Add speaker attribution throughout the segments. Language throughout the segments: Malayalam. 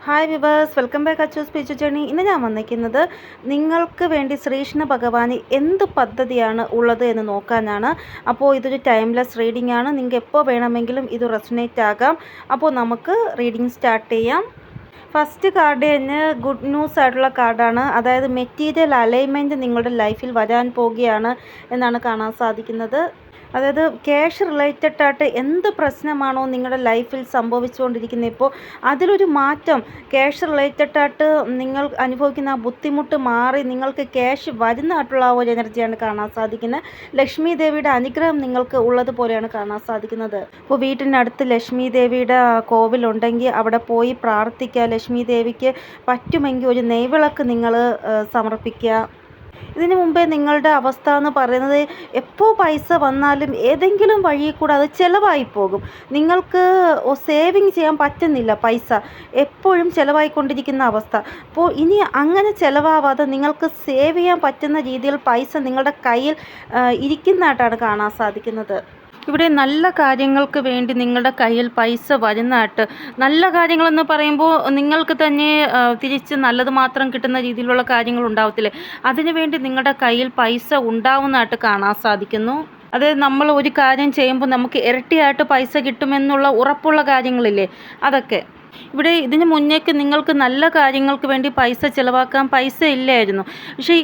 Speaker 1: Hi viewers, welcome back Achus പിച്ചു ജേണി. ഇന്ന് ഞാൻ വന്നിരിക്കുന്നത് നിങ്ങൾക്ക് വേണ്ടി ശ്രീകൃഷ്ണ ഭഗവാന് എന്ത് പദ്ധതിയാണ് ഉള്ളത് എന്ന് നോക്കാനാണ്. അപ്പോൾ ഇതൊരു ടൈംലെസ് റീഡിംഗ് ആണ്. നിങ്ങൾക്ക് എപ്പോൾ വേണമെങ്കിലും ഇത് റെസൊനേറ്റ് ആകാം. അപ്പോൾ നമുക്ക് റീഡിംഗ് സ്റ്റാർട്ട് ചെയ്യാം. ഫസ്റ്റ് കാർഡ് തന്നെ ഗുഡ് ന്യൂസ് ആയിട്ടുള്ള കാർഡാണ്. അതായത് മെറ്റീരിയൽ അലൈൻമെൻറ്റ് നിങ്ങളുടെ ലൈഫിൽ വരാൻ പോവുകയാണ് എന്നാണ് കാണാൻ സാധിക്കുന്നത്. അതായത് ക്യാഷ് റിലേറ്റഡ് ആയിട്ട് എന്ത് പ്രശ്നമാണോ നിങ്ങളുടെ ലൈഫിൽ സംഭവിച്ചുകൊണ്ടിരിക്കുന്നത്, ഇപ്പോൾ അതിലൊരു മാറ്റം, ക്യാഷ് റിലേറ്റഡ് ആയിട്ട് നിങ്ങൾ അനുഭവിക്കുന്ന ആ ബുദ്ധിമുട്ട് മാറി നിങ്ങൾക്ക് ക്യാഷ് വരുന്നതായിട്ടുള്ള ആ ഒരു എനർജിയാണ് കാണാൻ സാധിക്കുന്നത്. ലക്ഷ്മി ദേവിയുടെ അനുഗ്രഹം നിങ്ങൾക്ക് ഉള്ളതുപോലെയാണ് കാണാൻ സാധിക്കുന്നത്. ഇപ്പോൾ വീട്ടിനടുത്ത് ലക്ഷ്മി ദേവിയുടെ കോവിലുണ്ടെങ്കിൽ അവിടെ പോയി പ്രാർത്ഥിക്കുക. ലക്ഷ്മി ദേവിക്ക് പറ്റുമെങ്കിൽ ഒരു നെയ്വിളക്ക് നിങ്ങൾ സമർപ്പിക്കുക. ഇതിനു മുമ്പേ നിങ്ങളുടെ അവസ്ഥ എന്ന് പറയുന്നത് എപ്പോൾ പൈസ വന്നാലും ഏതെങ്കിലും വഴിയിൽ കൂടെ അത് ചിലവായി പോകും. നിങ്ങൾക്ക് സേവിങ് ചെയ്യാൻ പറ്റുന്നില്ല. പൈസ എപ്പോഴും ചിലവായിക്കൊണ്ടിരിക്കുന്ന അവസ്ഥ. അപ്പോൾ ഇനി അങ്ങനെ ചിലവാവാതെ നിങ്ങൾക്ക് സേവ് ചെയ്യാൻ പറ്റുന്ന രീതിയിൽ പൈസ നിങ്ങളുടെ കയ്യിൽ ഇരിക്കുന്നതായിട്ടാണ് കാണാൻ സാധിക്കുന്നത്. ഇവിടെ നല്ല കാര്യങ്ങൾക്ക് വേണ്ടി നിങ്ങളുടെ കയ്യിൽ പൈസ വരുന്നതായിട്ട്, നല്ല കാര്യങ്ങളെന്ന് പറയുമ്പോൾ നിങ്ങൾക്ക് തന്നെ തിരിച്ച് നല്ലത് മാത്രം കിട്ടുന്ന രീതിയിലുള്ള കാര്യങ്ങൾ ഉണ്ടാവത്തില്ലേ, അതിനു വേണ്ടി നിങ്ങളുടെ കയ്യിൽ പൈസ ഉണ്ടാവുന്നതായിട്ട് കാണാൻ സാധിക്കുന്നു. അതായത് നമ്മൾ ഒരു കാര്യം ചെയ്യുമ്പോൾ നമുക്ക് ഇരട്ടിയായിട്ട് പൈസ കിട്ടുമെന്നുള്ള ഉറപ്പുള്ള കാര്യങ്ങളില്ലേ, അതൊക്കെ. ഇവിടെ ഇതിന് മുന്നേക്ക് നിങ്ങൾക്ക് നല്ല കാര്യങ്ങൾക്ക് വേണ്ടി പൈസ ചിലവാക്കാൻ പൈസ ഇല്ലായിരുന്നു. പക്ഷേ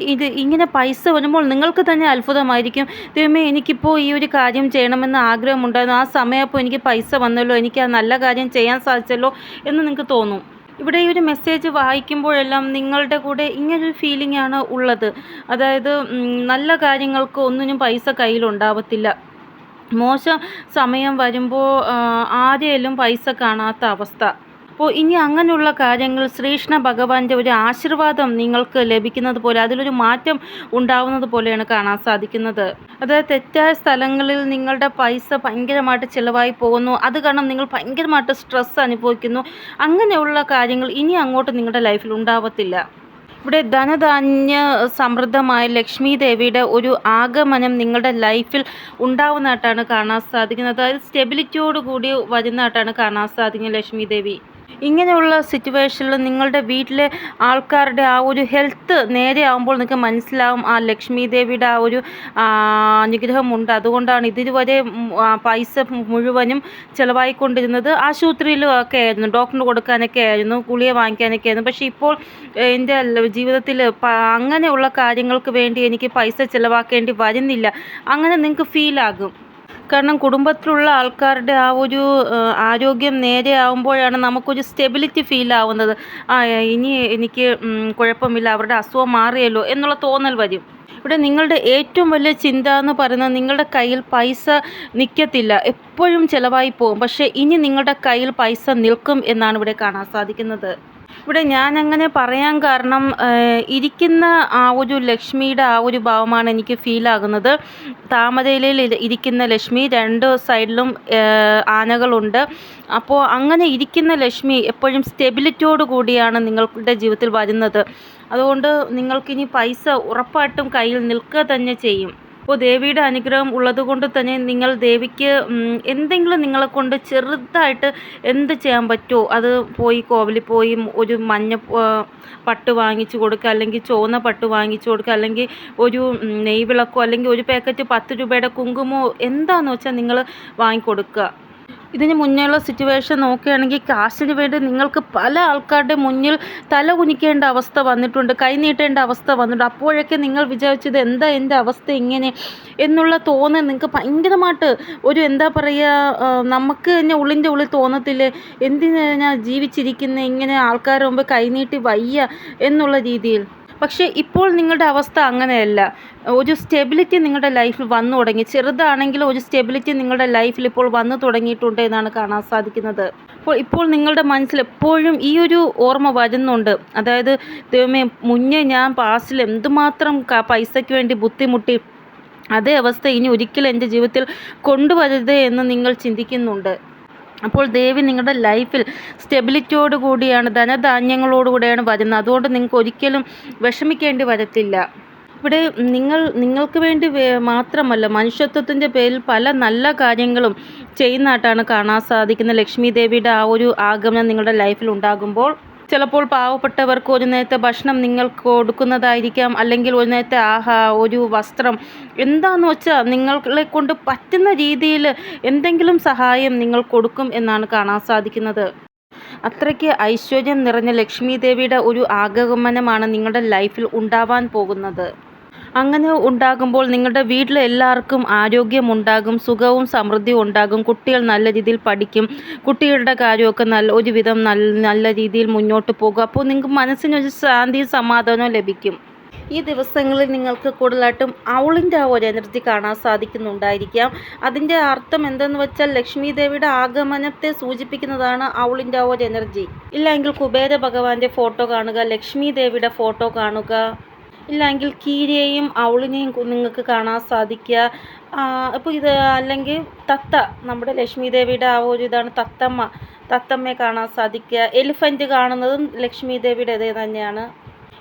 Speaker 1: ഇങ്ങനെ പൈസ വരുമ്പോൾ നിങ്ങൾക്ക് തന്നെ അത്ഭുതമായിരിക്കും. ദൈവമേ, എനിക്കിപ്പോൾ ഈ ഒരു കാര്യം ചെയ്യണമെന്ന് ആഗ്രഹമുണ്ടായിരുന്നു, ആ സമയപ്പോൾ എനിക്ക് പൈസ വന്നല്ലോ, എനിക്ക് ആ നല്ല കാര്യം ചെയ്യാൻ സാധിച്ചല്ലോ എന്ന് നിങ്ങൾക്ക് തോന്നും. ഇവിടെ ഈ ഒരു മെസ്സേജ് വായിക്കുമ്പോഴെല്ലാം നിങ്ങളുടെ കൂടെ ഇങ്ങനൊരു ഫീലിംഗ് ആണ് ഉള്ളത്. അതായത് നല്ല കാര്യങ്ങൾക്ക് ഒന്നിനും പൈസ കയ്യിലുണ്ടാവത്തില്ല. മോശം സമയം വരുമ്പോൾ ആരെയും പൈസ കാണാത്ത അവസ്ഥ. അപ്പോൾ ഇനി അങ്ങനെയുള്ള കാര്യങ്ങൾ ശ്രീകൃഷ്ണ ഭഗവാന്റെ ഒരു ആശീർവാദം നിങ്ങൾക്ക് ലഭിക്കുന്നത് പോലെ, അതിലൊരു മാറ്റം ഉണ്ടാവുന്നത് പോലെയാണ് കാണാൻ സാധിക്കുന്നത്. അതായത് തെറ്റായ സ്ഥലങ്ങളിൽ നിങ്ങളുടെ പൈസ ഭയങ്കരമായിട്ട് ചിലവായി പോകുന്നു, അത് കാരണം നിങ്ങൾ ഭയങ്കരമായിട്ട് സ്ട്രെസ് അനുഭവിക്കുന്നു. അങ്ങനെയുള്ള കാര്യങ്ങൾ ഇനി അങ്ങോട്ട് നിങ്ങളുടെ ലൈഫിൽ ഉണ്ടാവത്തില്ല. ഇവിടെ ധനധാന്യ സമൃദ്ധമായ ലക്ഷ്മി ദേവിയുടെ ഒരു ആഗമനം നിങ്ങളുടെ ലൈഫിൽ ഉണ്ടാവുന്നതായിട്ടാണ് കാണാൻ സാധിക്കുന്നത്. അതായത് സ്റ്റെബിലിറ്റിയോടുകൂടി വരുന്നതായിട്ടാണ് കാണാൻ സാധിക്കുന്നത് ലക്ഷ്മി ദേവി. ഇങ്ങനെയുള്ള സിറ്റുവേഷനിൽ നിങ്ങളുടെ വീട്ടിലെ ആൾക്കാരുടെ ആ ഒരു ഹെൽത്ത് നേരെ ആകുമ്പോൾ നിങ്ങൾക്ക് മനസ്സിലാവും ആ ലക്ഷ്മി ദേവിയുടെ ആ ഒരു അനുഗ്രഹമുണ്ട്. അതുകൊണ്ടാണ് ഇതുവരെ പൈസ മുഴുവനും ചിലവായിക്കൊണ്ടിരുന്നത് ആശുപത്രിയിലും ഒക്കെ ആയിരുന്നു, ഡോക്ടറിന് കൊടുക്കാനൊക്കെ ആയിരുന്നു, ഗുളിക വാങ്ങിക്കാനൊക്കെ ആയിരുന്നു. പക്ഷേ ഇപ്പോൾ എൻ്റെ ജീവിതത്തിൽ അങ്ങനെയുള്ള കാര്യങ്ങൾക്ക് വേണ്ടി എനിക്ക് പൈസ ചിലവാക്കേണ്ടി വരുന്നില്ല. അങ്ങനെ നിങ്ങൾക്ക് ഫീലാകും. കാരണം കുടുംബത്തിലുള്ള ആൾക്കാരുടെ ആ ഒരു ആരോഗ്യം നേരെ ആകുമ്പോഴാണ് നമുക്കൊരു സ്റ്റെബിലിറ്റി ഫീൽ ആവുന്നത്. ഇനി എനിക്ക് കുഴപ്പമില്ല, അവരുടെ അസുഖം മാറിയല്ലോ എന്നുള്ള തോന്നൽ വരും. ഇവിടെ നിങ്ങളുടെ ഏറ്റവും വലിയ ചിന്ത എന്ന് പറയുന്നത് നിങ്ങളുടെ കയ്യിൽ പൈസ നിൽക്കത്തില്ല, എപ്പോഴും ചിലവായി പോകും. പക്ഷേ ഇനി നിങ്ങളുടെ കയ്യിൽ പൈസ നിൽക്കും എന്നാണ് ഇവിടെ കാണാൻ സാധിക്കുന്നത്. ഇവിടെ ഞാൻ അങ്ങനെ പറയാൻ കാരണം ഇരിക്കുന്ന ആ ഒരു ലക്ഷ്മിയുടെ ആ ഒരു ഭാവമാണ് എനിക്ക് ഫീലാകുന്നത്. താമരയിലയിൽ ഇരിക്കുന്ന ലക്ഷ്മി, രണ്ട് സൈഡിലും ആനകളുണ്ട്. അപ്പോൾ അങ്ങനെ ഇരിക്കുന്ന ലക്ഷ്മി എപ്പോഴും സ്റ്റെബിലിറ്റിയോട് കൂടിയാണ് നിങ്ങളുടെ ജീവിതത്തിൽ വരുന്നത്. അതുകൊണ്ട് നിങ്ങൾക്കിനി പൈസ ഉറപ്പായിട്ടും കയ്യിൽ നിൽക്കുക തന്നെ ചെയ്യും. അപ്പോൾ ദേവിയുടെ അനുഗ്രഹം ഉള്ളതുകൊണ്ട് തന്നെ നിങ്ങൾ ദേവിക്ക് എന്തെങ്കിലും നിങ്ങളെക്കൊണ്ട് ചെറുതായിട്ട് എന്ത് ചെയ്യാൻ പറ്റുമോ അത് പോയി കോവിലിൽ പോയി ഒരു മഞ്ഞ പട്ട് വാങ്ങിച്ചു കൊടുക്കുക, അല്ലെങ്കിൽ ചുവന്ന പട്ട് വാങ്ങിച്ചു കൊടുക്കുക, അല്ലെങ്കിൽ ഒരു നെയ്വിളക്കോ, അല്ലെങ്കിൽ ഒരു പാക്കറ്റ് 10 രൂപയുടെ കുങ്കുമോ എന്താണെന്ന് വെച്ചാൽ നിങ്ങൾ വാങ്ങിക്കൊടുക്കുക. ഇതിന് മുന്നേയുള്ള സിറ്റുവേഷൻ നോക്കുകയാണെങ്കിൽ കാശിന് വേണ്ടി നിങ്ങൾക്ക് പല ആൾക്കാരുടെ മുന്നിൽ തല കുനിക്കേണ്ട അവസ്ഥ വന്നിട്ടുണ്ട്, കൈ നീട്ടേണ്ട അവസ്ഥ വന്നിട്ടുണ്ട്. അപ്പോഴൊക്കെ നിങ്ങൾ വിചാരിച്ചത് എന്താ എൻ്റെ അവസ്ഥ ഇങ്ങനെ എന്നുള്ള തോന്നൽ നിങ്ങൾക്ക് ഭയങ്കരമായിട്ട് ഒരു എന്താ പറയുക, നമുക്ക് തന്നെ ഉള്ളിൻ്റെ ഉള്ളിൽ തോന്നത്തില്ലേ, എന്തിനാ ഞാൻ ജീവിച്ചിരിക്കുന്നത്, ഇങ്ങനെ ആൾക്കാരുടെ മുമ്പ് കൈനീട്ടി വയ്യ എന്നുള്ള രീതിയിൽ. പക്ഷേ ഇപ്പോൾ നിങ്ങളുടെ അവസ്ഥ അങ്ങനെയല്ല. ഒരു സ്റ്റെബിലിറ്റി നിങ്ങളുടെ ലൈഫിൽ വന്നു തുടങ്ങി. ചെറുതാണെങ്കിലും ഒരു സ്റ്റെബിലിറ്റി നിങ്ങളുടെ ലൈഫിൽ ഇപ്പോൾ വന്നു തുടങ്ങിയിട്ടുണ്ട് എന്നാണ് കാണാൻ സാധിക്കുന്നത്. ഇപ്പോൾ നിങ്ങളുടെ മനസ്സിൽ എപ്പോഴും ഈ ഒരു ഓർമ്മ വരുന്നുണ്ട്. അതായത് ദൈവമേ, മുന്നേ ഞാൻ പാസ്റ്റിൽ എന്തുമാത്രം പൈസയ്ക്ക് വേണ്ടി ബുദ്ധിമുട്ടി, അതേ അവസ്ഥ ഇനി ഒരിക്കലും എൻ്റെ ജീവിതത്തിൽ കൊണ്ടുവരരുത് എന്ന് നിങ്ങൾ ചിന്തിക്കുന്നുണ്ട്. അപ്പോൾ ദേവി നിങ്ങളുടെ ലൈഫിൽ സ്റ്റെബിലിറ്റിയോട് കൂടിയാണ്, ധനധാന്യങ്ങളോടുകൂടിയാണ് വരുന്നത്. അതുകൊണ്ട് നിങ്ങൾക്ക് ഒരിക്കലും വിഷമിക്കേണ്ടി വരത്തില്ല. ഇവിടെ നിങ്ങൾക്ക് വേണ്ടി മാത്രമല്ല, മനുഷ്യത്വത്തിൻ്റെ പേരിൽ പല നല്ല കാര്യങ്ങളും ചെയ്യുന്നതായിട്ടാണ് കാണാൻ സാധിക്കുന്ന ലക്ഷ്മി ദേവിയുടെ ആ ഒരു ആഗമനം നിങ്ങളുടെ ലൈഫിൽ ഉണ്ടാകുമ്പോൾ. ചിലപ്പോൾ പാവപ്പെട്ടവർക്ക് ഒരു നേരത്തെ ഭക്ഷണം നിങ്ങൾക്ക് കൊടുക്കുന്നതായിരിക്കാം, അല്ലെങ്കിൽ ഒരു നേരത്തെ ഒരു വസ്ത്രം, എന്താണെന്ന് വെച്ചാൽ നിങ്ങളെ കൊണ്ട് പറ്റുന്ന രീതിയിൽ എന്തെങ്കിലും സഹായം നിങ്ങൾ കൊടുക്കും എന്നാണ് കാണാൻ സാധിക്കുന്നത്. അത്രയ്ക്ക് ഐശ്വര്യം നിറഞ്ഞ ലക്ഷ്മി ദേവിയുടെ ഒരു ആഗമനമാണ് നിങ്ങളുടെ ലൈഫിൽ ഉണ്ടാവാൻ പോകുന്നത്. അങ്ങനെ ഉണ്ടാകുമ്പോൾ നിങ്ങളുടെ വീട്ടിൽ എല്ലാവർക്കും ആരോഗ്യമുണ്ടാകും, സുഖവും സമൃദ്ധിയും ഉണ്ടാകും, കുട്ടികൾ നല്ല രീതിയിൽ പഠിക്കും, കുട്ടികളുടെ കാര്യമൊക്കെ ഒരുവിധം നല്ല രീതിയിൽ മുന്നോട്ട് പോകും. അപ്പോൾ നിങ്ങൾക്ക് മനസ്സിനൊരു ശാന്തിയും സമാധാനവും ലഭിക്കും. ഈ ദിവസങ്ങളിൽ നിങ്ങൾക്ക് കൂടുതലായിട്ടും ഔളിൻ്റെ ഒരു എനർജി കാണാൻ സാധിക്കുന്നുണ്ടായിരിക്കാം. അതിൻ്റെ അർത്ഥം എന്തെന്ന് വെച്ചാൽ ലക്ഷ്മി ദേവിയുടെ ആഗമനത്തെ സൂചിപ്പിക്കുന്നതാണ് ഔളിൻ്റെ ഒരു എനർജി. ഇല്ലെങ്കിൽ കുബേര ഭഗവാന്റെ ഫോട്ടോ കാണുക, ലക്ഷ്മി ദേവിയുടെ ഫോട്ടോ കാണുക, ഇല്ലെങ്കിൽ കീരിയെയും ഔളിനെയും നിങ്ങൾക്ക് കാണാൻ സാധിക്കുക. അപ്പോൾ ഇത് അല്ലെങ്കിൽ നമ്മുടെ ലക്ഷ്മി ദേവിയുടെ ഒരു ഇതാണ് തത്തമ്മയെ കാണാൻ സാധിക്കുക. എലിഫൻറ്റ് കാണുന്നതും ലക്ഷ്മി ദേവിയുടെ ഇതേ തന്നെയാണ്.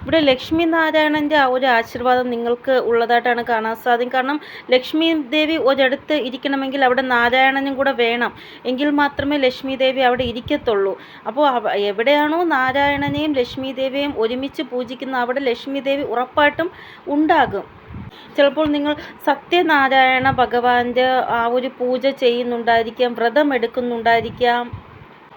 Speaker 1: ഇവിടെ ലക്ഷ്മി നാരായണൻ്റെ ഒരു ആശീർവാദം നിങ്ങൾക്ക് ഉള്ളതായിട്ടാണ് കാണാൻ സാധിക്കും. കാരണം ലക്ഷ്മി ദേവി ഒരിടത്ത് ഇരിക്കണമെങ്കിൽ അവിടെ നാരായണനും കൂടെ വേണം, എങ്കിൽ മാത്രമേ ലക്ഷ്മി ദേവി അവിടെ ഇരിക്കത്തുള്ളൂ. അപ്പോൾ എവിടെയാണോ നാരായണനെയും ലക്ഷ്മി ദേവിയെയും ഒരുമിച്ച് പൂജിക്കുന്ന അവിടെ ലക്ഷ്മി ദേവി ഉറപ്പായിട്ടും ഉണ്ടാകും. ചിലപ്പോൾ നിങ്ങൾ സത്യനാരായണ ഭഗവാന്റെ ഒരു പൂജ ചെയ്യുന്നുണ്ടായിരിക്കാം, വ്രതം എടുക്കുന്നുണ്ടായിരിക്കാം,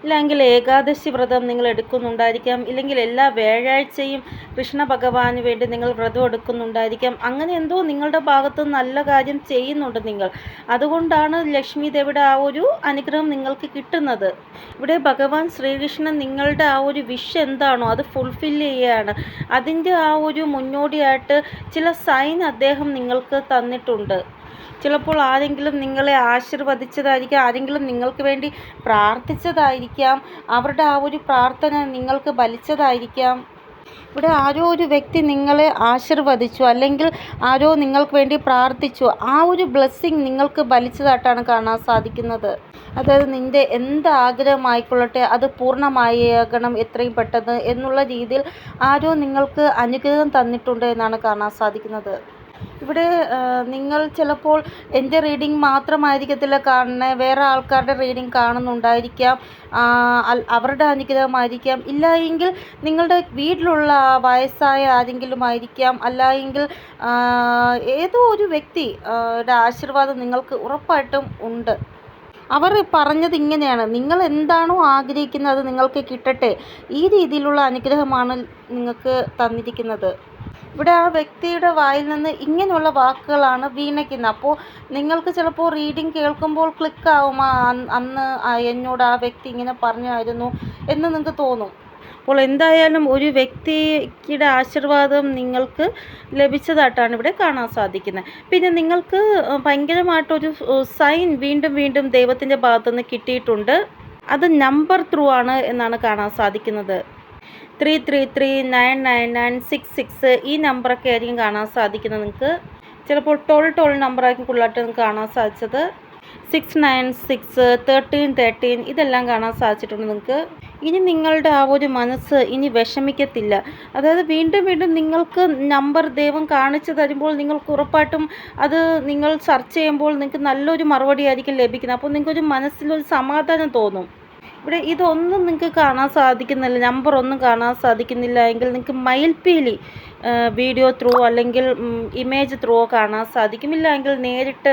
Speaker 1: ഇല്ലെങ്കിൽ ഏകാദശി വ്രതം നിങ്ങൾ എടുക്കുന്നുണ്ടായിരിക്കാം, ഇല്ലെങ്കിൽ എല്ലാ വ്യാഴാഴ്ചയും കൃഷ്ണ ഭഗവാന് വേണ്ടി നിങ്ങൾ വ്രതം എടുക്കുന്നുണ്ടായിരിക്കാം. അങ്ങനെ എന്തോ നിങ്ങളുടെ ഭാഗത്ത് നല്ല കാര്യം ചെയ്യുന്നുണ്ട് നിങ്ങൾ. അതുകൊണ്ടാണ് ലക്ഷ്മി ദേവിയുടെ ഒരു അനുഗ്രഹം നിങ്ങൾക്ക് കിട്ടുന്നത്. ഇവിടെ ഭഗവാൻ ശ്രീകൃഷ്ണൻ നിങ്ങളുടെ ഒരു വിഷ് എന്താണോ അത് ഫുൾഫിൽ ചെയ്യുകയാണ്. അതിൻ്റെ ഒരു മുന്നോടിയായിട്ട് ചില സൈൻ അദ്ദേഹം നിങ്ങൾക്ക് തന്നിട്ടുണ്ട്. ചിലപ്പോൾ ആരെങ്കിലും നിങ്ങളെ ആശീർവദിച്ചതായിരിക്കാം, ആരെങ്കിലും നിങ്ങൾക്ക് വേണ്ടി പ്രാർത്ഥിച്ചതായിരിക്കാം, അവരുടെ ഒരു പ്രാർത്ഥന നിങ്ങൾക്ക് ഫലിച്ചതായിരിക്കാം. ഇവിടെ ആരോ ഒരു വ്യക്തി നിങ്ങളെ ആശീർവദിച്ചു, അല്ലെങ്കിൽ ആരോ നിങ്ങൾക്ക് വേണ്ടി പ്രാർത്ഥിച്ചു, ഒരു ബ്ലെസ്സിങ് നിങ്ങൾക്ക് ഫലിച്ചതായിട്ടാണ് കാണാൻ സാധിക്കുന്നത്. അതായത് നിൻ്റെ എന്ത് ആഗ്രഹമായിക്കൊള്ളട്ടെ അത് പൂർണ്ണമാകണം എത്രയും പെട്ടെന്ന് എന്നുള്ള രീതിയിൽ ആരോ നിങ്ങൾക്ക് അനുഗ്രഹം തന്നിട്ടുണ്ട് എന്നാണ് കാണാൻ സാധിക്കുന്നത്. ഇവിടെ നിങ്ങൾ ചിലപ്പോൾ എൻ്റെ റീഡിംഗ് മാത്രമായിരിക്കത്തില്ല കാണുന്നത്, വേറെ ആൾക്കാരുടെ റീഡിംഗ് കാണുന്നുണ്ടായിരിക്കാം, അവരുടെ അനുഗ്രഹമായിരിക്കാം, ഇല്ല എങ്കിൽ നിങ്ങളുടെ വീട്ടിലുള്ള വയസ്സായ ആരെങ്കിലും ആയിരിക്കാം, അല്ല എങ്കിൽ ഏതോ ഒരു വ്യക്തിയുടെ ആശീർവാദം നിങ്ങൾക്ക് ഉറപ്പായിട്ടും ഉണ്ട്. അവർ പറഞ്ഞത് ഇങ്ങനെയാണ്, നിങ്ങൾ എന്താണോ ആഗ്രഹിക്കുന്നത് അത് നിങ്ങൾക്ക് കിട്ടട്ടെ, ഈ രീതിയിലുള്ള അനുഗ്രഹമാണ് നിങ്ങൾക്ക് തന്നിരിക്കുന്നത്. ഇവിടെ ആ വ്യക്തിയുടെ വായിൽ നിന്ന് ഇങ്ങനെയുള്ള വാക്കുകളാണ് വീണയ്ക്കുന്നത്. അപ്പോൾ നിങ്ങൾക്ക് ചിലപ്പോൾ റീഡിംഗ് കേൾക്കുമ്പോൾ ക്ലിക്കാവും, അന്ന് എന്നോട് ആ വ്യക്തി ഇങ്ങനെ പറഞ്ഞായിരുന്നു എന്ന് നിങ്ങൾക്ക് തോന്നും. അപ്പോൾ എന്തായാലും ഒരു വ്യക്തിയുടെ ആശീർവാദം നിങ്ങൾക്ക് ലഭിച്ചതായിട്ടാണ് ഇവിടെ കാണാൻ സാധിക്കുന്നത്. പിന്നെ നിങ്ങൾക്ക് ഭയങ്കരമായിട്ടൊരു സൈൻ വീണ്ടും ദൈവത്തിൻ്റെ ഭാഗത്തുനിന്ന് കിട്ടിയിട്ടുണ്ട്. അത് നമ്പർ ത്രൂ ആണ് എന്നാണ് കാണാൻ സാധിക്കുന്നത്. 333999966 ഈ നമ്പറൊക്കെ ആയിരിക്കും കാണാൻ സാധിക്കുന്നത്. നിങ്ങൾക്ക് ചിലപ്പോൾ 12 നമ്പറായിരിക്കും കൂടുതലായിട്ട് നിങ്ങൾക്ക് കാണാൻ സാധിച്ചത്. 696 1313 ഇതെല്ലാം കാണാൻ സാധിച്ചിട്ടുണ്ട് നിങ്ങൾക്ക്. ഇനി നിങ്ങളുടെ ഒരു മനസ്സ് ഇനി വിഷമിക്കത്തില്ല. അതായത് വീണ്ടും നിങ്ങൾക്ക് നമ്പർ ദൈവം കാണിച്ചു തരുമ്പോൾ നിങ്ങൾക്ക് ഉറപ്പായിട്ടും അത് നിങ്ങൾ സെർച്ച് ചെയ്യുമ്പോൾ നിങ്ങൾക്ക് നല്ലൊരു മറുപടി ആയിരിക്കും ലഭിക്കുന്നത്. അപ്പോൾ നിങ്ങൾക്കൊരു മനസ്സിലൊരു സമാധാനം തോന്നും. ഇവിടെ ഇതൊന്നും നിങ്ങൾക്ക് കാണാൻ സാധിക്കുന്നില്ല, നമ്പർ ഒന്നും കാണാൻ സാധിക്കുന്നില്ല എങ്കിൽ നിങ്ങൾക്ക് മയിൽപ്പീലി വീഡിയോ ത്രൂ അല്ലെങ്കിൽ ഇമേജ് ത്രൂ കാണാൻ സാധിക്കും, ഇല്ല എങ്കിൽ നേരിട്ട്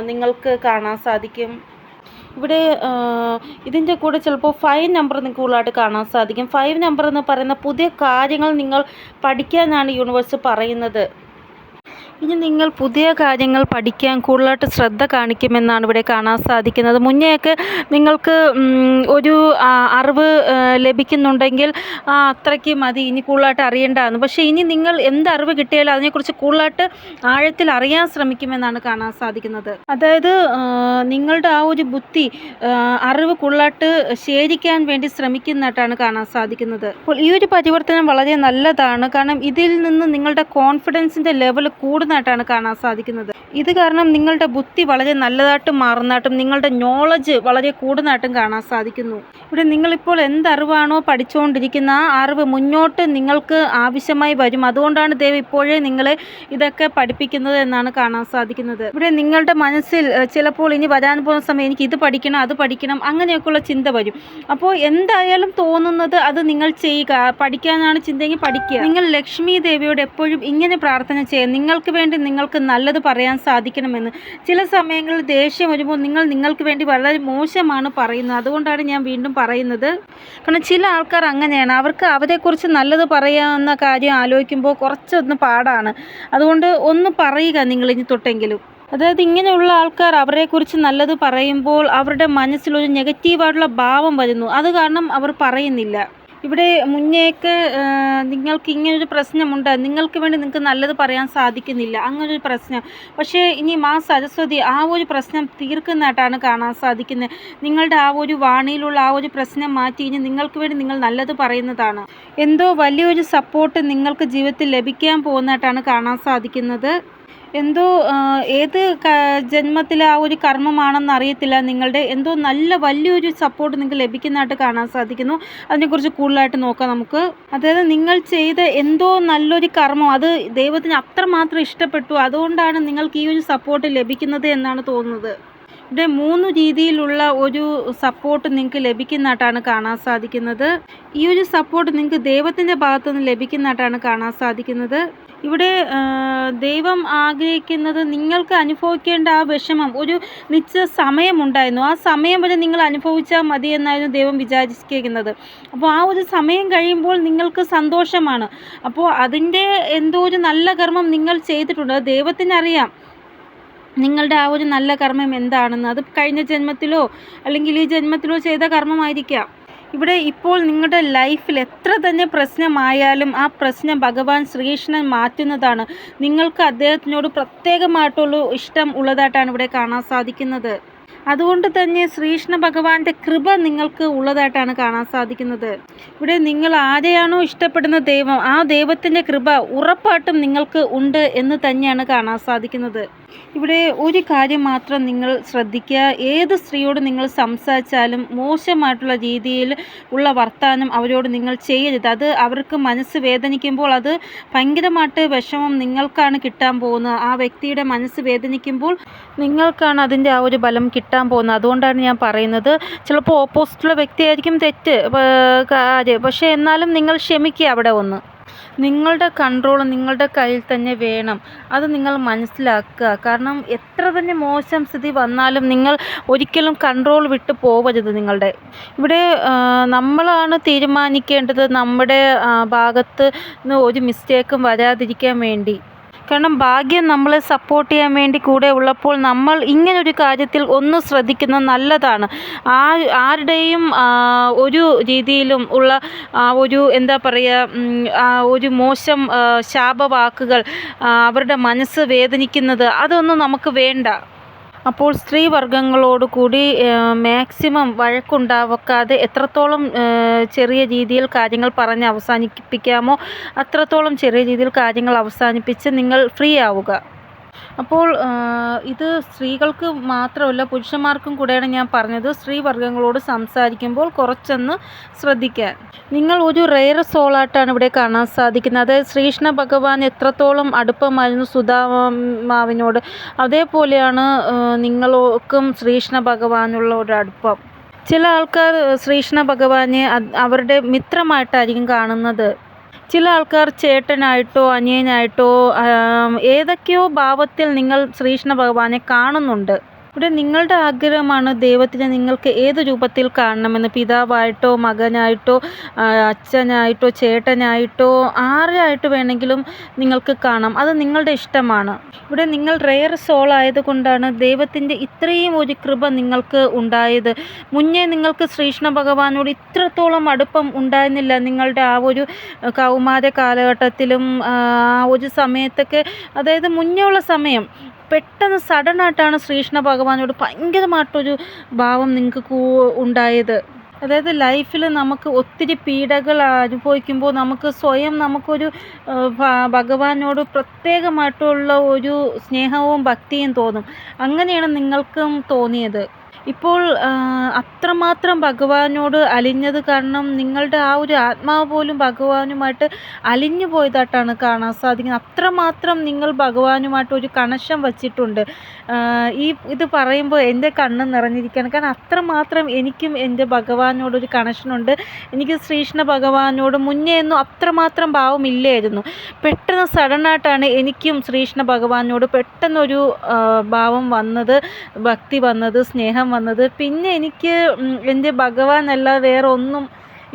Speaker 1: നിങ്ങൾക്ക് കാണാൻ സാധിക്കും. ഇവിടെ ഇതിൻ്റെ കൂടെ ചിലപ്പോൾ 5 നമ്പർ നിങ്ങൾക്ക് കൂടുതലായിട്ട് കാണാൻ സാധിക്കും. 5 നമ്പർ എന്ന് പറയുന്ന പുതിയ കാര്യങ്ങൾ നിങ്ങൾ പഠിക്കാനാണ് യൂണിവേഴ്സ് പറയുന്നത്. ഇനി നിങ്ങൾ പുതിയ കാര്യങ്ങൾ പഠിക്കാൻ കൂടുതലായിട്ട് ശ്രദ്ധ കാണിക്കുമെന്നാണ് ഇവിടെ കാണാൻ സാധിക്കുന്നത്. മുന്നേയൊക്കെ നിങ്ങൾക്ക് ഒരു അറിവ് ലഭിക്കുന്നുണ്ടെങ്കിൽ അത്രയ്ക്ക് മതി, ഇനി കൂടുതലായിട്ട് അറിയേണ്ടതാണ്. പക്ഷേ ഇനി നിങ്ങൾ എന്ത് അറിവ് കിട്ടിയാലും അതിനെക്കുറിച്ച് കൂടുതലായിട്ട് ആഴത്തിൽ അറിയാൻ ശ്രമിക്കുമെന്നാണ് കാണാൻ സാധിക്കുന്നത്. അതായത് നിങ്ങളുടെ ഒരു ബുദ്ധി അറിവ് കൂടുതലായിട്ട് ശേഖരിക്കാൻ വേണ്ടി ശ്രമിക്കുന്നതായിട്ടാണ് കാണാൻ സാധിക്കുന്നത്. അപ്പോൾ ഈ ഒരു പരിവർത്തനം വളരെ നല്ലതാണ്. കാരണം ഇതിൽ നിന്ന് നിങ്ങളുടെ കോൺഫിഡൻസിൻ്റെ ലെവൽ കൂടുന്നതായിട്ടാണ് കാണാൻ സാധിക്കുന്നത്. ഇത് കാരണം നിങ്ങളുടെ ബുദ്ധി വളരെ നല്ലതായിട്ടും മാറുന്നതായിട്ടും നിങ്ങളുടെ നോളജ് വളരെ കൂടുന്നതായിട്ടും കാണാൻ സാധിക്കുന്നു. ഇവിടെ നിങ്ങളിപ്പോൾ എന്തറിവാണോ പഠിച്ചുകൊണ്ടിരിക്കുന്ന ആ അറിവ് മുന്നോട്ട് നിങ്ങൾക്ക് ആവശ്യമായി വരും. അതുകൊണ്ടാണ് ദൈവം ഇപ്പോഴേ നിങ്ങളെ ഇതൊക്കെ പഠിപ്പിക്കുന്നത് എന്നാണ് കാണാൻ സാധിക്കുന്നത്. ഇവിടെ നിങ്ങളുടെ മനസ്സിൽ ചിലപ്പോൾ ഇനി വരാൻ പോകുന്ന സമയം എനിക്ക് ഇത് പഠിക്കണം, അത് പഠിക്കണം, അങ്ങനെയൊക്കെയുള്ള ചിന്ത വരും. അപ്പോൾ എന്തായാലും തോന്നുന്നത് അത് നിങ്ങൾ ചെയ്യുക. പഠിക്കാനാണ് ചിന്തയെങ്കിൽ പഠിക്കുക. നിങ്ങൾ ലക്ഷ്മി ദേവിയോട് എപ്പോഴും ഇങ്ങനെ പ്രാർത്ഥന ചെയ്യുക, നിങ്ങൾക്ക് വേണ്ടി നിങ്ങൾക്ക് നല്ലത് പറയാൻ സാധിക്കണമെന്ന്. ചില സമയങ്ങളിൽ ദേഷ്യം വരുമ്പോൾ നിങ്ങൾക്ക് വേണ്ടി വളരെ മോശമാണ് പറയുന്നത്. അതുകൊണ്ടാണ് ഞാൻ വീണ്ടും പറയുന്നത്. കാരണം ചില ആൾക്കാർ അങ്ങനെയാണ്, അവർക്ക് അവരെക്കുറിച്ച് നല്ലത് പറയാവുന്ന കാര്യം ആലോചിക്കുമ്പോൾ കുറച്ചൊന്ന് പാടാണ്. അതുകൊണ്ട് ഒന്ന് പറയുക നിങ്ങൾ ഇനി തൊട്ടെങ്കിലും. അതായത് ഇങ്ങനെയുള്ള ആൾക്കാർ അവരെക്കുറിച്ച് നല്ലത് പറയുമ്പോൾ അവരുടെ മനസ്സിലൊരു നെഗറ്റീവായിട്ടുള്ള ഭാവം വരുന്നു. അത് കാരണം അവർ പറയുന്നില്ല. ഇവിടെ മുന്നേക്ക് നിങ്ങൾക്ക് ഇങ്ങനൊരു പ്രശ്നമുണ്ട്, നിങ്ങൾക്ക് വേണ്ടി നിങ്ങൾക്ക് നല്ലത് പറയാൻ സാധിക്കുന്നില്ല, അങ്ങനൊരു പ്രശ്നം. പക്ഷേ ഇനി മാ സരസ്വതി ആ ഒരു പ്രശ്നം തീർക്കുന്നതായിട്ടാണ് കാണാൻ സാധിക്കുന്നത്. നിങ്ങളുടെ ആ ഒരു വാണിയിലുള്ള ആ ഒരു പ്രശ്നം മാറ്റി ഇനി നിങ്ങൾക്ക് വേണ്ടി നിങ്ങൾ നല്ലത് പറയുന്നതാണ്. എന്തോ വലിയൊരു സപ്പോർട്ട് നിങ്ങൾക്ക് ജീവിതത്തിൽ ലഭിക്കാൻ പോകുന്നതായിട്ടാണ് കാണാൻ സാധിക്കുന്നത്. എന്തോ ഏത് ജന്മത്തിലെ ആ ഒരു കർമ്മമാണെന്ന് അറിയത്തില്ല, നിങ്ങളുടെ എന്തോ നല്ല വലിയൊരു സപ്പോർട്ട് നിങ്ങൾക്ക് ലഭിക്കുന്നതായിട്ട് കാണാൻ സാധിക്കുന്നു. അതിനെക്കുറിച്ച് കൂടുതലായിട്ട് നോക്കാം നമുക്ക്. അതായത് നിങ്ങൾ ചെയ്ത എന്തോ നല്ലൊരു കർമ്മം അത് ദൈവത്തിന് അത്രമാത്രം ഇഷ്ടപ്പെട്ടു, അതുകൊണ്ടാണ് നിങ്ങൾക്ക് ഈ ഒരു സപ്പോർട്ട് ലഭിക്കുന്നത് എന്നാണ് തോന്നുന്നത്. ഇവിടെ 3 രീതിയിലുള്ള ഒരു സപ്പോർട്ട് നിങ്ങൾക്ക് ലഭിക്കുന്നതായിട്ടാണ് കാണാൻ സാധിക്കുന്നത്. ഈ ഒരു സപ്പോർട്ട് നിങ്ങൾക്ക് ദൈവത്തിൻ്റെ ഭാഗത്തുനിന്ന് ലഭിക്കുന്നതായിട്ടാണ് കാണാൻ സാധിക്കുന്നത്. ഇവിടെ ദൈവം ആഗ്രഹിക്കുന്നത് നിങ്ങൾക്ക് അനുഭവിക്കേണ്ട ആ വിഷമം ഒരു നിശ്ചിത സമയമുണ്ടായിരുന്നു, ആ സമയം വരെ നിങ്ങൾ അനുഭവിച്ചാൽ മതി എന്നായിരുന്നു ദൈവം വിചാരിക്കുന്നത്. അപ്പോൾ ആ ഒരു സമയം കഴിയുമ്പോൾ നിങ്ങൾക്ക് സന്തോഷമാണ്. അപ്പോൾ അതിൻ്റെ എന്തോ ഒരു നല്ല കർമ്മം നിങ്ങൾ ചെയ്തിട്ടുണ്ട്. ദൈവത്തിനറിയാം നിങ്ങളുടെ ആ ഒരു നല്ല കർമ്മം എന്താണെന്ന്. അത് കഴിഞ്ഞ ജന്മത്തിലോ അല്ലെങ്കിൽ ഈ ജന്മത്തിലോ ചെയ്ത കർമ്മമായിരിക്കാം. ഇവിടെ ഇപ്പോൾ നിങ്ങളുടെ ലൈഫിൽ എത്ര തന്നെ പ്രശ്നമായാലും ആ പ്രശ്നം ഭഗവാൻ ശ്രീകൃഷ്ണൻ മാറ്റുന്നതാണ്. നിങ്ങൾക്ക് അദ്ദേഹത്തിനോട് പ്രത്യേകമായിട്ടുള്ള ഇഷ്ടം ഉള്ളതായിട്ടാണ് ഇവിടെ കാണാൻ സാധിക്കുന്നത്. അതുകൊണ്ട് തന്നെ ശ്രീകൃഷ്ണ ഭഗവാന്റെ കൃപ നിങ്ങൾക്ക് ഉള്ളതായിട്ടാണ് കാണാൻ സാധിക്കുന്നത്. ഇവിടെ നിങ്ങൾ ആരെയാണോ ഇഷ്ടപ്പെടുന്ന ദൈവം, ആ ദൈവത്തിൻ്റെ കൃപ ഉറപ്പായിട്ടും നിങ്ങൾക്ക് ഉണ്ട് എന്ന് തന്നെയാണ് കാണാൻ സാധിക്കുന്നത്. ഇവിടെ ഒരു കാര്യം മാത്രം നിങ്ങൾ ശ്രദ്ധിക്കുക, ഏത് സ്ത്രീയോട് നിങ്ങൾ സംസാരിച്ചാലും മോശമായിട്ടുള്ള രീതിയിൽ ഉള്ള വർത്തമാനം അവരോട് നിങ്ങൾ ചെയ്യരുത്. അത് അവർക്ക് മനസ്സ് വേദനിക്കുമ്പോൾ അത് ഭയങ്കരമായിട്ട് വിഷമം നിങ്ങൾക്കാണ് കിട്ടാൻ പോകുന്നത്. ആ വ്യക്തിയുടെ മനസ്സ് വേദനിക്കുമ്പോൾ നിങ്ങൾക്കാണ് അതിൻ്റെ ആ ഒരു ബലം കിട്ടാൻ പോകുന്നത്. അതുകൊണ്ടാണ് ഞാൻ പറയുന്നത്, ചിലപ്പോൾ ഓപ്പോസിറ്റുള്ള വ്യക്തിയായിരിക്കും തെറ്റ് കാര്യം, പക്ഷേ എന്നാലും നിങ്ങൾ ക്ഷമിക്കുക. അവിടെ ഒന്ന് നിങ്ങളുടെ കൺട്രോൾ നിങ്ങളുടെ കയ്യിൽ തന്നെ വേണം, അത് നിങ്ങൾ മനസ്സിലാക്കുക. കാരണം എത്ര തന്നെ മോശം സ്ഥിതി വന്നാലും നിങ്ങൾ ഒരിക്കലും കൺട്രോൾ വിട്ട് പോവരുത്. നിങ്ങളുടെ ഇവിടെ നമ്മളാണ് തീരുമാനിക്കേണ്ടത് നമ്മുടെ ഭാഗത്ത് നിന്ന് ഒരു മിസ്റ്റേക്കും വരാതിരിക്കാൻ വേണ്ടി. കാരണം ഭാഗ്യം നമ്മളെ സപ്പോർട്ട് ചെയ്യാൻ വേണ്ടി കൂടെ ഉള്ളപ്പോൾ നമ്മൾ ഇങ്ങനൊരു കാര്യത്തിൽ ഒന്ന് ശ്രദ്ധിക്കുന്നത് നല്ലതാണ്. ആരുടെയും ഒരു രീതിയിലും ഉള്ള ഒരു എന്താ പറയുക ഒരു മോശം ശാപവാക്കുകൾ അവരുടെ മനസ്സ് വേദനിക്കുന്നത് അതൊന്നും നമുക്ക് വേണ്ട. അപ്പോൾ സ്ത്രീവർഗങ്ങളോട് കൂടി മാക്സിമം വഴക്കുണ്ടാക്കാതെ എത്രത്തോളം ചെറിയ രീതിയിൽ കാര്യങ്ങൾ പറഞ്ഞ് അവസാനിപ്പിക്കാമോ അത്രത്തോളം ചെറിയ രീതിയിൽ കാര്യങ്ങൾ അവസാനിപ്പിച്ച് നിങ്ങൾ ഫ്രീ ആവുക. അപ്പോൾ ഇത് സ്ത്രീകൾക്ക് മാത്രമല്ല പുരുഷന്മാർക്കും കൂടെയാണ് ഞാൻ പറഞ്ഞത്. സ്ത്രീവർഗങ്ങളോട് സംസാരിക്കുമ്പോൾ കുറച്ചൊന്ന് ശ്രദ്ധിക്കാൻ. നിങ്ങൾ ഒരു റെയർ സോളായിട്ടാണ് ഇവിടെ കാണാൻ സാധിക്കുന്നത്. അതായത് ശ്രീകൃഷ്ണ ഭഗവാൻ എത്രത്തോളം അടുപ്പമായിരുന്നു സുധാമാവിനോട്, അതേപോലെയാണ് നിങ്ങൾക്കും ശ്രീകൃഷ്ണ ഭഗവാനുള്ള ഒരു അടുപ്പം. ചില ആൾക്കാർ ശ്രീകൃഷ്ണ ഭഗവാനെ അവരുടെ മിത്രമായിട്ടായിരിക്കും കാണുന്നത്. ചില ആൾക്കാർ ചേട്ടനായിട്ടോ അനിയനായിട്ടോ ഏതൊക്കെയോ ഭാവത്തിൽ നിങ്ങൾ ശ്രീകൃഷ്ണ ഭഗവാനെ കാണുന്നുണ്ട്. ഇവിടെ നിങ്ങളുടെ ആഗ്രഹമാണ് ദൈവത്തിനെ നിങ്ങൾക്ക് ഏത് രൂപത്തിൽ കാണണമെന്ന്. പിതാവായിട്ടോ മകനായിട്ടോ അച്ഛനായിട്ടോ ചേട്ടനായിട്ടോ ആരായിട്ട് വേണമെങ്കിലും നിങ്ങൾക്ക് കാണാം, അത് നിങ്ങളുടെ ഇഷ്ടമാണ്. ഇവിടെ നിങ്ങൾ റെയർ സോൾ ആയതുകൊണ്ടാണ് ദൈവത്തിൻ്റെ ഇത്രയും ഒരു കൃപ നിങ്ങൾക്ക് ഉണ്ടായത്. മുന്നേ നിങ്ങൾക്ക് ശ്രീകൃഷ്ണ ഭഗവാനോട് ഇത്രത്തോളം അടുപ്പം ഉണ്ടായിരുന്നില്ല. നിങ്ങളുടെ ആ ഒരു കൗമാര കാലഘട്ടത്തിലും ആ ഒരു സമയത്തൊക്കെ, അതായത് മുന്നേ ഉള്ള സമയം പെട്ടെന്ന് സഡനായിട്ടാണ് ശ്രീകൃഷ്ണ ഭഗവാനോട് ഭയങ്കരമായിട്ടൊരു ഭാവം നിങ്ങൾക്ക് ഉണ്ടായത്. അതായത് ലൈഫിൽ നമുക്ക് ഒത്തിരി പീഡകൾ അനുഭവിക്കുമ്പോൾ നമുക്ക് സ്വയം നമുക്കൊരു ഭഗവാനോട് പ്രത്യേകമായിട്ടുള്ള ഒരു സ്നേഹവും ഭക്തിയും തോന്നും. അങ്ങനെയാണ് നിങ്ങൾക്കും തോന്നിയത്. ഇപ്പോൾ അത്രമാത്രം ഭഗവാനോട് അലിഞ്ഞത് കാരണം നിങ്ങളുടെ ആ ഒരു ആത്മാവ് പോലും ഭഗവാനുമായിട്ട് അലിഞ്ഞു പോയതായിട്ടാണ് കാണാൻ സാധിക്കുന്നത്. അത്രമാത്രം നിങ്ങൾ ഭഗവാനുമായിട്ട് ഒരു കണക്ഷൻ വച്ചിട്ടുണ്ട്. ഇത് പറയുമ്പോൾ എൻ്റെ കണ്ണ് നിറഞ്ഞിരിക്കുകയാണ്. കാരണം അത്രമാത്രം എനിക്കും എൻ്റെ ഭഗവാനോടൊരു കണക്ഷനുണ്ട്. എനിക്ക് ശ്രീകൃഷ്ണ ഭഗവാനോട് മുന്നേ ഒന്നും അത്രമാത്രം ഭാവമില്ലായിരുന്നു. പെട്ടെന്ന് സഡനായിട്ടാണ് എനിക്കും ശ്രീകൃഷ്ണ ഭഗവാനോട് പെട്ടെന്നൊരു ഭാവം വന്നത്, ഭക്തി വന്നത്, സ്നേഹം വന്നത്. പിന്നെ എനിക്ക് എൻ്റെ ഭഗവാൻ അല്ലാതെ വേറെ ഒന്നും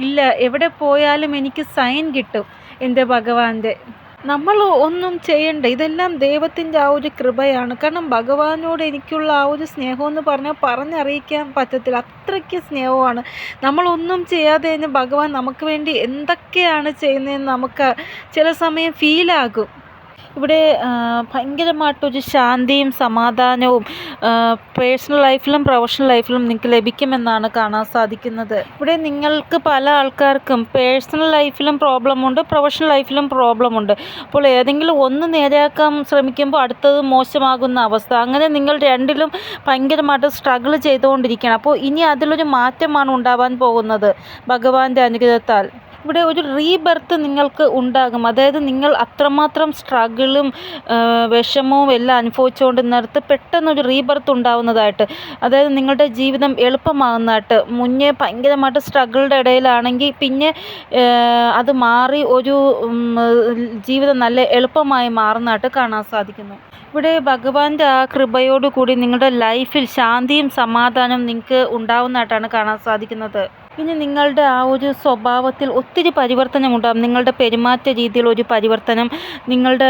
Speaker 1: ഇല്ല. എവിടെ പോയാലും എനിക്ക് സൈൻ കിട്ടും എൻ്റെ ഭഗവാന്റെ. നമ്മൾ ഒന്നും ചെയ്യണ്ട, ഇതെല്ലാം ദൈവത്തിൻ്റെ ആ ഒരു കൃപയാണ്. കാരണം ഭഗവാനോട് എനിക്കുള്ള ആ ഒരു സ്നേഹമെന്ന് പറഞ്ഞാൽ പറഞ്ഞറിയിക്കാൻ പറ്റത്തില്ല. അത്രയ്ക്ക് സ്നേഹമാണ്. നമ്മളൊന്നും ചെയ്യാതെ തന്നെ ഭഗവാൻ നമുക്ക് വേണ്ടി എന്തൊക്കെയാണ് ചെയ്യുന്നതെന്ന് നമുക്ക് ചില സമയം ഫീലാകും. ഇവിടെ ഭയങ്കരമായിട്ടൊരു ശാന്തിയും സമാധാനവും പേഴ്സണൽ ലൈഫിലും പ്രൊഫഷണൽ ലൈഫിലും നിങ്ങൾക്ക് ലഭിക്കുമെന്നാണ് കാണാൻ സാധിക്കുന്നത്. ഇവിടെ നിങ്ങൾക്ക് പല ആൾക്കാർക്കും പേഴ്സണൽ ലൈഫിലും പ്രോബ്ലമുണ്ട്, പ്രൊഫഷണൽ ലൈഫിലും പ്രോബ്ലമുണ്ട്. അപ്പോൾ ഏതെങ്കിലും ഒന്ന് നേരെയാക്കാൻ ശ്രമിക്കുമ്പോൾ അടുത്തത് മോശമാകുന്ന അവസ്ഥ. അങ്ങനെ നിങ്ങൾ രണ്ടിലും ഭയങ്കരമായിട്ട് സ്ട്രഗിൾ ചെയ്തുകൊണ്ടിരിക്കുകയാണ്. അപ്പോൾ ഇനി അതിലൊരു മാറ്റമാണ് ഉണ്ടാവാൻ പോകുന്നത് ഭഗവാന്റെ അനുഗ്രഹത്താൽ. ഇവിടെ ഒരു റീബർത്ത് നിങ്ങൾക്ക് ഉണ്ടാകും. അതായത് നിങ്ങൾ അത്രമാത്രം സ്ട്രഗിളും വിഷമവും എല്ലാം അനുഭവിച്ചുകൊണ്ട് നേരത്ത് പെട്ടെന്നൊരു റീബർത്ത് ഉണ്ടാവുന്നതായിട്ട്, അതായത് നിങ്ങളുടെ ജീവിതം എളുപ്പമാകുന്നതായിട്ട്. മുന്നേ ഭയങ്കരമായിട്ട് സ്ട്രഗിളുടെ ഇടയിലാണെങ്കിൽ പിന്നെ അത് മാറി ഒരു ജീവിതം നല്ല എളുപ്പമായി മാറുന്നതായിട്ട് കാണാൻ സാധിക്കുന്നു. ഇവിടെ ഭഗവാന്റെ ആ കൃപയോടുകൂടി നിങ്ങളുടെ ലൈഫിൽ ശാന്തിയും സമാധാനവും നിങ്ങൾക്ക് ഉണ്ടാവുന്നതായിട്ടാണ് കാണാൻ സാധിക്കുന്നത്. ഇനി നിങ്ങളുടെ ആ ഒരു സ്വഭാവത്തിൽ ഒത്തിരി പരിവർത്തനം ഉണ്ടാകും. നിങ്ങളുടെ പെരുമാറ്റ രീതിയിൽ ഒരു പരിവർത്തനം, നിങ്ങളുടെ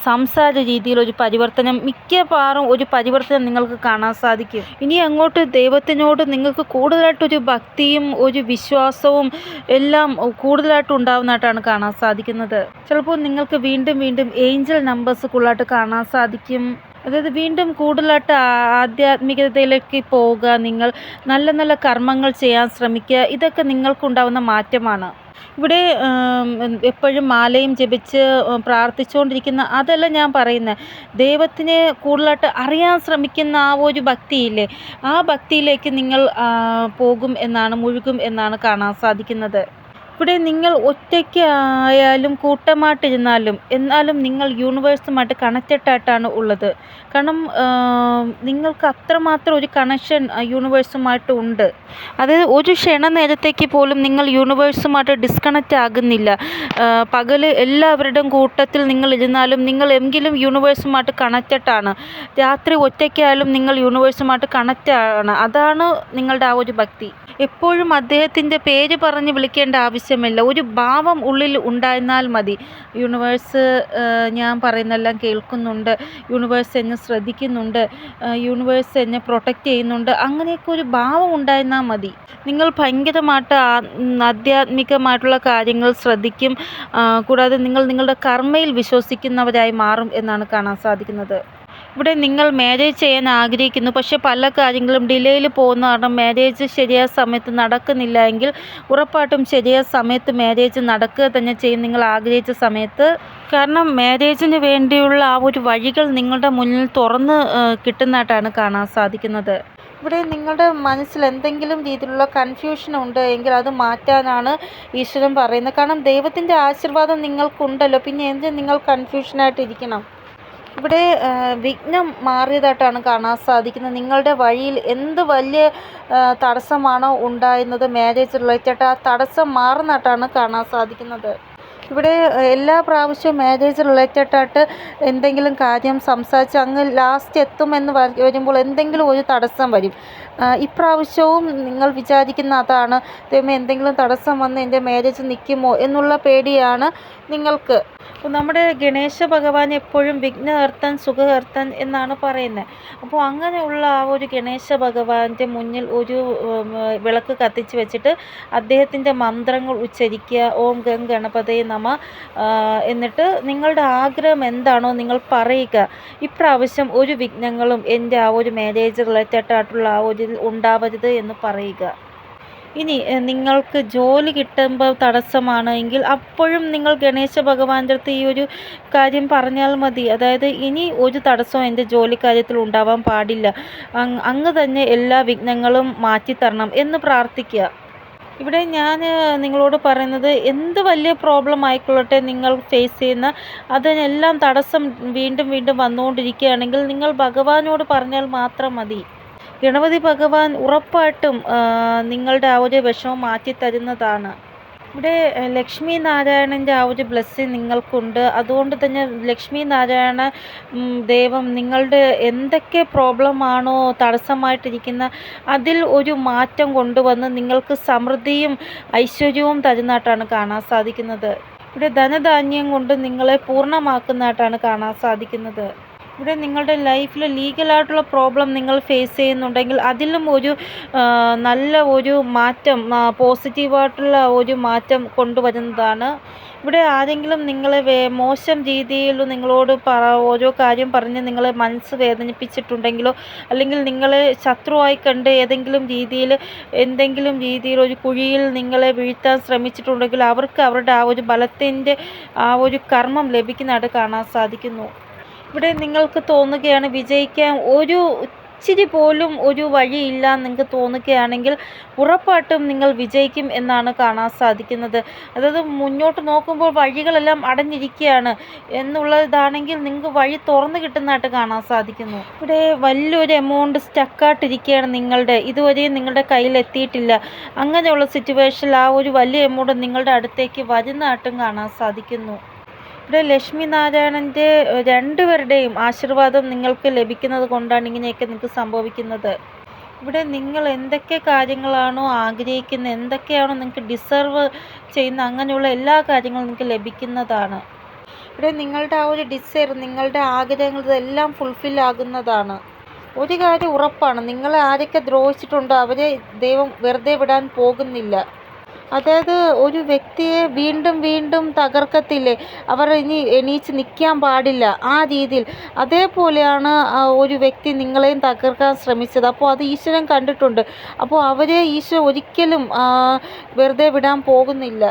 Speaker 1: സംസാര രീതിയിൽ ഒരു പരിവർത്തനം, മിക്കവാറും ഒരു പരിവർത്തനം നിങ്ങൾക്ക് കാണാൻ സാധിക്കും. ഇനി അങ്ങോട്ട് ദൈവത്തിനോട് നിങ്ങൾക്ക് കൂടുതലായിട്ടൊരു ഭക്തിയും ഒരു വിശ്വാസവും എല്ലാം കൂടുതലായിട്ട് ഉണ്ടാകുന്നതായിട്ടാണ് കാണാൻ സാധിക്കുന്നത്. ചിലപ്പോൾ നിങ്ങൾക്ക് വീണ്ടും വീണ്ടും ഏഞ്ചൽ നമ്പേഴ്സ് കൂടുതലായിട്ട് കാണാൻ സാധിക്കും. അതായത് വീണ്ടും കൂടുതലായിട്ട് ആധ്യാത്മികതയിലേക്ക് പോവുക, നിങ്ങൾ നല്ല നല്ല കർമ്മങ്ങൾ ചെയ്യാൻ ശ്രമിക്കുക. ഇതൊക്കെ നിങ്ങൾക്കുണ്ടാവുന്ന മാറ്റമാണ്. ഇവിടെ എപ്പോഴും മാലയും ജപിച്ച് പ്രാർത്ഥിച്ചുകൊണ്ടിരിക്കുന്ന അതല്ല ഞാൻ പറയുന്നത്. ദൈവത്തിനെ കൂടുതലായിട്ട് അറിയാൻ ശ്രമിക്കുന്ന ആ ഒരു ഭക്തിയില്ലേ, ആ ഭക്തിയിലേക്ക് നിങ്ങൾ മുഴുകും എന്നാണ് കാണാൻ സാധിക്കുന്നത്. ഇവിടെ നിങ്ങൾ ഒറ്റയ്ക്ക് ആയാലും കൂട്ടമായിട്ടിരുന്നാലും എന്നാലും നിങ്ങൾ യൂണിവേഴ്സുമായിട്ട് കണക്റ്റഡ് ആയിട്ടാണ് ഉള്ളത്. കാരണം നിങ്ങൾക്ക് അത്രമാത്രം ഒരു കണക്ഷൻ യൂണിവേഴ്സുമായിട്ട് ഉണ്ട്. അതായത് ഒരു ക്ഷണനേരത്തേക്ക് പോലും നിങ്ങൾ യൂണിവേഴ്സുമായിട്ട് ഡിസ്കണക്റ്റ് ആകുന്നില്ല. പകൽ എല്ലാവരുടെയും കൂട്ടത്തിൽ നിങ്ങൾ ഇരുന്നാലും നിങ്ങൾ എങ്കിലും യൂണിവേഴ്സുമായിട്ട് കണക്റ്റഡ് ആണ്. രാത്രി ഒറ്റയ്ക്കായാലും നിങ്ങൾ യൂണിവേഴ്സുമായിട്ട് കണക്റ്റ് ആണ്. അതാണ് നിങ്ങളുടെ ആ ഒരു ഭക്തി. എപ്പോഴും അദ്ദേഹത്തിൻ്റെ പേര് പറഞ്ഞ് വിളിക്കേണ്ട ആവശ്യമില്ല. ഒരു ഭാവം ഉള്ളിൽ ഉണ്ടായിരുന്നാൽ മതി. യൂണിവേഴ്സ് ഞാൻ പറയുന്നതെല്ലാം കേൾക്കുന്നുണ്ട്, യൂണിവേഴ്സ് എന്നെ ശ്രദ്ധിക്കുന്നുണ്ട്, യൂണിവേഴ്സ് എന്നെ പ്രൊട്ടക്റ്റ് ചെയ്യുന്നുണ്ട്, അങ്ങനെയൊക്കെ ഒരു ഭാവം ഉണ്ടായിരുന്നാൽ മതി. നിങ്ങൾ ഭയങ്കരമായിട്ട് ആധ്യാത്മികമായിട്ടുള്ള കാര്യങ്ങൾ ശ്രദ്ധിക്കും. കൂടാതെ നിങ്ങൾ നിങ്ങളുടെ കർമ്മയിൽ വിശ്വസിക്കുന്നവരായി മാറും എന്നാണ് കാണാൻ സാധിക്കുന്നത്. ഇവിടെ നിങ്ങൾ മാരേജ് ചെയ്യാൻ ആഗ്രഹിക്കുന്നു, പക്ഷേ പല കാര്യങ്ങളും ഡിലേയിൽ പോകുന്ന കാരണം മാരേജ് ശരിയായ സമയത്ത് നടക്കുന്നില്ല എങ്കിൽ ഉറപ്പായിട്ടും ശരിയായ സമയത്ത് മാരേജ് നടക്കുക തന്നെ ചെയ്യും നിങ്ങൾ ആഗ്രഹിച്ച സമയത്ത്. കാരണം മാരേജിന് വേണ്ടിയുള്ള ആ ഒരു വഴികൾ നിങ്ങളുടെ മുന്നിൽ തുറന്ന് കിട്ടുന്നതായിട്ടാണ് കാണാൻ സാധിക്കുന്നത്. ഇവിടെ നിങ്ങളുടെ മനസ്സിൽ എന്തെങ്കിലും രീതിയിലുള്ള കൺഫ്യൂഷൻ ഉണ്ട് എങ്കിൽ അത് മാറ്റാനാണ് ഈശ്വരൻ പറയുന്നത്. കാരണം ദൈവത്തിൻ്റെ ആശീർവാദം നിങ്ങൾക്കുണ്ടല്ലോ, പിന്നെ എന്ത് നിങ്ങൾ കൺഫ്യൂഷനായിട്ടിരിക്കണം. ഇവിടെ വിഘ്നം മാറിയതായിട്ടാണ് കാണാൻ സാധിക്കുന്നത്. നിങ്ങളുടെ വഴിയിൽ എന്ത് വലിയ തടസ്സമാണോ ഉണ്ടായിരുന്നത് മാരേജ് റിലേറ്റഡ്, ആ തടസ്സം മാറുന്നതായിട്ടാണ് കാണാൻ സാധിക്കുന്നത്. ഇവിടെ എല്ലാ പ്രാവശ്യവും മാരേജ് റിലേറ്റഡ് ആയിട്ട് എന്തെങ്കിലും കാര്യം സംസാരിച്ച് അങ്ങ് ലാസ്റ്റ് എത്തുമെന്ന് വരുമ്പോൾ എന്തെങ്കിലും ഒരു തടസ്സം വരും. ഇപ്രാവശ്യവും നിങ്ങൾ വിചാരിക്കുന്ന അതാണ്, ദൈവമേ എന്തെങ്കിലും തടസ്സം വന്ന് എൻ്റെ മാരേജ് നിൽക്കുമോ എന്നുള്ള പേടിയാണ് നിങ്ങൾക്ക്. അപ്പോൾ നമ്മുടെ ഗണേശ ഭഗവാൻ എപ്പോഴും വിഘ്നഹർത്തൻ സുഖഹർത്തൻ എന്നാണ് പറയുന്നത്. അപ്പോൾ അങ്ങനെയുള്ള ആ ഒരു ഗണേശ ഭഗവാന്റെ മുന്നിൽ ഒരു വിളക്ക് കത്തിച്ച് വെച്ചിട്ട് അദ്ദേഹത്തിൻ്റെ മന്ത്രങ്ങൾ ഉച്ചരിക്കുക. ഓം ഗം ഗണപതേ നമ. എന്നിട്ട് നിങ്ങളുടെ ആഗ്രഹം എന്താണോ നിങ്ങൾ പറയുക. ഇപ്രാവശ്യം ഒരു വിഘ്നങ്ങളും എൻ്റെ ആ ഒരു മാരേജ് റിലേറ്റഡ് ആയിട്ടുള്ള ആ ഒരു ഉണ്ടാവരുത് എന്ന് പറയുക. ഇനി നിങ്ങൾക്ക് ജോലി കിട്ടുമ്പോൾ തടസ്സമാണ് എങ്കിൽ അപ്പോഴും നിങ്ങൾ ഗണേശ ഭഗവാന്റെ അടുത്ത് ഈ ഒരു കാര്യം പറഞ്ഞാൽ മതി. അതായത് ഇനി ഒരു തടസ്സവും എൻ്റെ ജോലി കാര്യത്തിൽ ഉണ്ടാവാൻ പാടില്ല, അങ്ങ് തന്നെ എല്ലാ വിഘ്നങ്ങളും മാറ്റിത്തരണം എന്ന് പ്രാർത്ഥിക്കുക. ഇവിടെ ഞാൻ നിങ്ങളോട് പറയുന്നത്, എന്ത് വലിയ പ്രോബ്ലം ആയിക്കൊള്ളട്ടെ നിങ്ങൾ ഫേസ് ചെയ്യുന്ന, അതിനെല്ലാം തടസ്സം വീണ്ടും വീണ്ടും വന്നുകൊണ്ടിരിക്കുകയാണെങ്കിൽ നിങ്ങൾ ഭഗവാനോട് പറഞ്ഞാൽ മാത്രം മതി. ഗണപതി ഭഗവാൻ ഉറപ്പായിട്ടും നിങ്ങളുടെ ആ ഒരു വിഷമം മാറ്റിത്തരുന്നതാണ്. ഇവിടെ ലക്ഷ്മി നാരായണൻ്റെ ആ ഒരു ബ്ലെസ്സിങ് നിങ്ങൾക്കുണ്ട്. അതുകൊണ്ട് തന്നെ ലക്ഷ്മി നാരായണ ദൈവം നിങ്ങളുടെ എന്തൊക്കെ പ്രോബ്ലമാണോ തടസ്സമായിട്ടിരിക്കുന്ന അതിൽ ഒരു മാറ്റം കൊണ്ടുവന്ന് നിങ്ങൾക്ക് സമൃദ്ധിയും ഐശ്വര്യവും തരുന്നതായിട്ടാണ് കാണാൻ സാധിക്കുന്നത്. ഇവിടെ ധനധാന്യം കൊണ്ട് നിങ്ങളെ പൂർണ്ണമാക്കുന്നതായിട്ടാണ് കാണാൻ സാധിക്കുന്നത്. ഇവിടെ നിങ്ങളുടെ ലൈഫിൽ ലീഗലായിട്ടുള്ള പ്രോബ്ലം നിങ്ങൾ ഫേസ് ചെയ്യുന്നുണ്ടെങ്കിൽ അതിലും ഒരു നല്ല ഒരു മാറ്റം, പോസിറ്റീവായിട്ടുള്ള ഒരു മാറ്റം കൊണ്ടുവരുന്നതാണ്. ഇവിടെ ആരെങ്കിലും നിങ്ങളെ മോശം രീതിയിൽ നിങ്ങളോട് ഓരോ കാര്യം പറഞ്ഞ് നിങ്ങളെ മനസ്സ് വേദനിപ്പിച്ചിട്ടുണ്ടെങ്കിലോ, അല്ലെങ്കിൽ നിങ്ങളെ ശത്രുവായി കണ്ട് എന്തെങ്കിലും രീതിയിൽ ഒരു കുഴിയിൽ നിങ്ങളെ വീഴ്ത്താൻ ശ്രമിച്ചിട്ടുണ്ടെങ്കിൽ അവർക്ക് അവരുടെ ആ ഒരു ബലത്തിൻ്റെ ആ ഒരു കർമ്മം ലഭിക്കുന്നതായിട്ട് കാണാൻ സാധിക്കുന്നു. ഇവിടെ നിങ്ങൾക്ക് തോന്നുകയാണ് വിജയിക്കാൻ ഒരു ഇച്ചിരി പോലും ഒരു വഴിയില്ല നിങ്ങൾക്ക് തോന്നുകയാണെങ്കിൽ ഉറപ്പായിട്ടും നിങ്ങൾ വിജയിക്കും എന്നാണ് കാണാൻ സാധിക്കുന്നത്. അതായത് മുന്നോട്ട് നോക്കുമ്പോൾ വഴികളെല്ലാം അടഞ്ഞിരിക്കുകയാണ് എന്നുള്ളതാണെങ്കിൽ നിങ്ങൾക്ക് വഴി തുറന്നു കിട്ടുന്നതായിട്ട് കാണാൻ സാധിക്കുന്നു. ഇവിടെ വലിയൊരു എമൗണ്ട് സ്റ്റക്കായിട്ടിരിക്കുകയാണ് നിങ്ങളുടെ, ഇതുവരെയും നിങ്ങളുടെ കയ്യിൽ എത്തിയിട്ടില്ല. അങ്ങനെയുള്ള സിറ്റുവേഷനിൽ ആ ഒരു വലിയ എമൗണ്ട് നിങ്ങളുടെ അടുത്തേക്ക് വരുന്നതായിട്ടും കാണാൻ സാധിക്കുന്നു. ഇവിടെ ലക്ഷ്മി നാരായണൻ്റെ രണ്ടുപേരുടെയും ആശീർവാദം നിങ്ങൾക്ക് ലഭിക്കുന്നത് കൊണ്ടാണ് ഇങ്ങനെയൊക്കെ നിങ്ങൾക്ക് സംഭവിക്കുന്നത്. ഇവിടെ നിങ്ങൾ എന്തൊക്കെ കാര്യങ്ങളാണോ ആഗ്രഹിക്കുന്നത്, എന്തൊക്കെയാണോ നിങ്ങൾക്ക് ഡിസർവ് ചെയ്യുന്ന, അങ്ങനെയുള്ള എല്ലാ കാര്യങ്ങളും നിങ്ങൾക്ക് ലഭിക്കുന്നതാണ്. ഇവിടെ നിങ്ങളുടെ ആ ഒരു ഡിസയർ, നിങ്ങളുടെ ആഗ്രഹങ്ങൾ ഇതെല്ലാം ഫുൾഫിൽ ആകുന്നതാണ്. ഒരു കാര്യം ഉറപ്പാണ്, നിങ്ങളെ ആരൊക്കെ ദ്രോഹിച്ചിട്ടുണ്ടോ അവരെ ദൈവം വെറുതെ വിടാൻ പോകുന്നില്ല. അതായത് ഒരു വ്യക്തിയെ വീണ്ടും വീണ്ടും തകർക്കത്തില്ലേ, അവർ ഇനി എണീച്ച് നിൽക്കാൻ പാടില്ല ആ രീതിയിൽ. അതേപോലെയാണ് ഒരു വ്യക്തി നിങ്ങളെയും തകർക്കാൻ ശ്രമിച്ചത്. അപ്പോൾ അത് ഈശ്വരൻ കണ്ടിട്ടുണ്ട്. അപ്പോൾ അവരെ ഈശ്വരൻ ഒരിക്കലും വെറുതെ വിടാൻ പോകുന്നില്ല.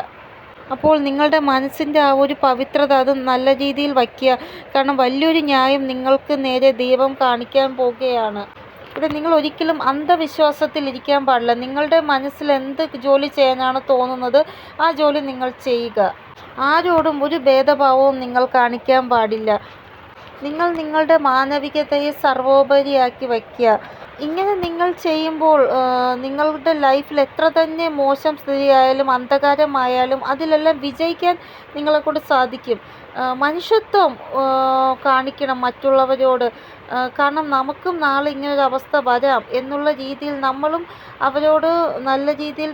Speaker 1: അപ്പോൾ നിങ്ങളുടെ മനസ്സിൻ്റെ ആ ഒരു പവിത്രത അത് നല്ല രീതിയിൽ വയ്ക്കുക. കാരണം വലിയൊരു ന്യായം നിങ്ങൾക്ക് നേരെ ദൈവം കാണിക്കാൻ പോകുകയാണ്. ഇവിടെ നിങ്ങൾ ഒരിക്കലും അന്ധവിശ്വാസത്തിൽ ഇരിക്കാൻ പാടില്ല. നിങ്ങളുടെ മനസ്സിൽ എന്ത് ജോലി ചെയ്യാനാണ് തോന്നുന്നത് ആ ജോലി നിങ്ങൾ ചെയ്യുക. ആരോടും ഒരു ഭേദഭാവവും നിങ്ങൾ കാണിക്കാൻ പാടില്ല. നിങ്ങൾ നിങ്ങളുടെ മാനവികതയെ സർവോപരിയാക്കി വയ്ക്കുക. ഇങ്ങനെ നിങ്ങൾ ചെയ്യുമ്പോൾ നിങ്ങളുടെ ലൈഫിൽ എത്ര തന്നെ മോശം സ്ഥിതിയായാലും അന്ധകാരമായാലും അതിലെല്ലാം വിജയിക്കാൻ നിങ്ങളെക്കൊണ്ട് സാധിക്കും. മനുഷ്യത്വം കാണിക്കണം മറ്റുള്ളവരോട്. കാരണം നമുക്കും നാളെ ഇങ്ങനൊരു അവസ്ഥ വരാം എന്നുള്ള രീതിയിൽ നമ്മളും അവരോട് നല്ല രീതിയിൽ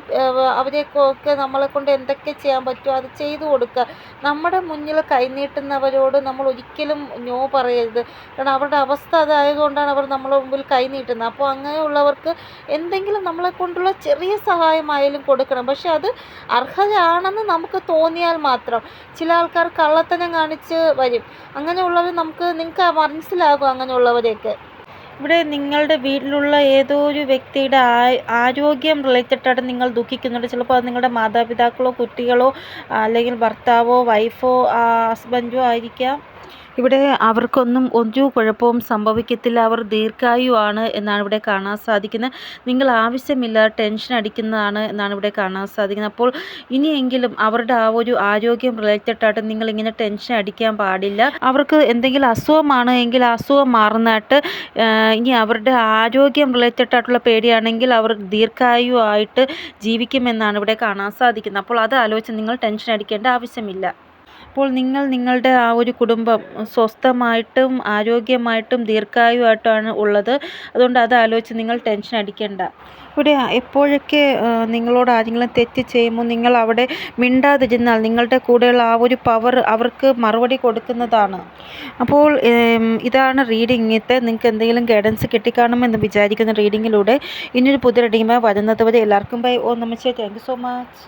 Speaker 1: അവരെയൊക്കെ നമ്മളെക്കൊണ്ട് എന്തൊക്കെ ചെയ്യാൻ പറ്റുമോ അത് ചെയ്തു കൊടുക്കുക. നമ്മുടെ മുന്നിൽ കൈനീട്ടുന്നവരോട് നമ്മൾ ഒരിക്കലും നോ പറയരുത്. കാരണം അവരുടെ അവസ്ഥ അതായതുകൊണ്ടാണ് അവർ നമ്മളെ മുമ്പിൽ കൈനീട്ടുന്നത്. അപ്പോൾ അങ്ങനെയുള്ളവർക്ക് എന്തെങ്കിലും നമ്മളെക്കൊണ്ടുള്ള ചെറിയ സഹായമായാലും കൊടുക്കണം. പക്ഷെ അത് അർഹതയാണെന്ന് നമുക്ക് തോന്നിയാൽ മാത്രം. ചില ആൾക്കാർ കള്ളത്തനം കാണിച്ച് വരും. അങ്ങനെയുള്ളവർ നിങ്ങൾക്ക് മനസ്സിലാകും അങ്ങനെയുള്ളവരെയൊക്കെ. ഇവിടെ നിങ്ങളുടെ വീട്ടിലുള്ള ഏതോ ഒരു വ്യക്തിയുടെ ആരോഗ്യം റിലേറ്റഡായിട്ട് നിങ്ങൾ ദുഃഖിക്കുന്നുണ്ട്. ചിലപ്പോൾ അത് നിങ്ങളുടെ മാതാപിതാക്കളോ കുട്ടികളോ അല്ലെങ്കിൽ ഭർത്താവോ വൈഫോ ഹസ്ബൻഡോ ആയിരിക്കാം. ഇവിടെ അവർക്കൊന്നും ഒരു കുഴപ്പവും സംഭവിക്കത്തില്ല. അവർ ദീർഘായുവാണ് എന്നാണ് ഇവിടെ കാണാൻ സാധിക്കുന്നത്. നിങ്ങൾ ആവശ്യമില്ലാതെ ടെൻഷൻ അടിക്കുന്നതാണ് എന്നാണ് ഇവിടെ കാണാൻ സാധിക്കുന്നത്. അപ്പോൾ ഇനിയെങ്കിലും അവരുടെ ആ ഒരു ആരോഗ്യം റിലേറ്റഡായിട്ട് നിങ്ങളിങ്ങനെ ടെൻഷൻ അടിക്കാൻ പാടില്ല. അവർക്ക് എന്തെങ്കിലും അസുഖമാണ് എങ്കിൽ ആ അസുഖം മാറുന്നതായിട്ട്, ഇനി അവരുടെ ആരോഗ്യം റിലേറ്റഡായിട്ടുള്ള പേടിയാണെങ്കിൽ അവർ ദീർഘായുവായിട്ട് ജീവിക്കുമെന്നാണ് ഇവിടെ കാണാൻ സാധിക്കുന്നത്. അപ്പോൾ അത് ആലോചിച്ച് നിങ്ങൾ ടെൻഷൻ അടിക്കേണ്ട ആവശ്യമില്ല. അപ്പോൾ നിങ്ങളുടെ ആ ഒരു കുടുംബം സ്വസ്ഥമായിട്ടും ആരോഗ്യമായിട്ടും ദീർഘായുവായിട്ടാണ് ഉള്ളത്. അതുകൊണ്ട് അത് ആലോചിച്ച് നിങ്ങൾ ടെൻഷൻ അടിക്കേണ്ട. ഇവിടെ എപ്പോഴൊക്കെ നിങ്ങളോട് ആരെങ്കിലും തെറ്റ് ചെയ്യുമ്പോൾ നിങ്ങൾ അവിടെ മിണ്ടാതിരുന്നാൽ നിങ്ങളുടെ കൂടെയുള്ള ആ ഒരു പവർ അവർക്ക് മറുപടി കൊടുക്കുന്നതാണ്. അപ്പോൾ ഇതാണ് റീഡിങ്ങിത്തെ. നിങ്ങൾക്ക് എന്തെങ്കിലും ഗൈഡൻസ് കിട്ടിക്കാണുമെന്ന് വിചാരിക്കുന്ന റീഡിങ്ങിലൂടെ ഇനിയൊരു പുതിയ റീഡിങ്ങുമായി വരുന്നത് വരെ എല്ലാവർക്കും ബൈ. ഓം നമസ്തേ. Thank you so much.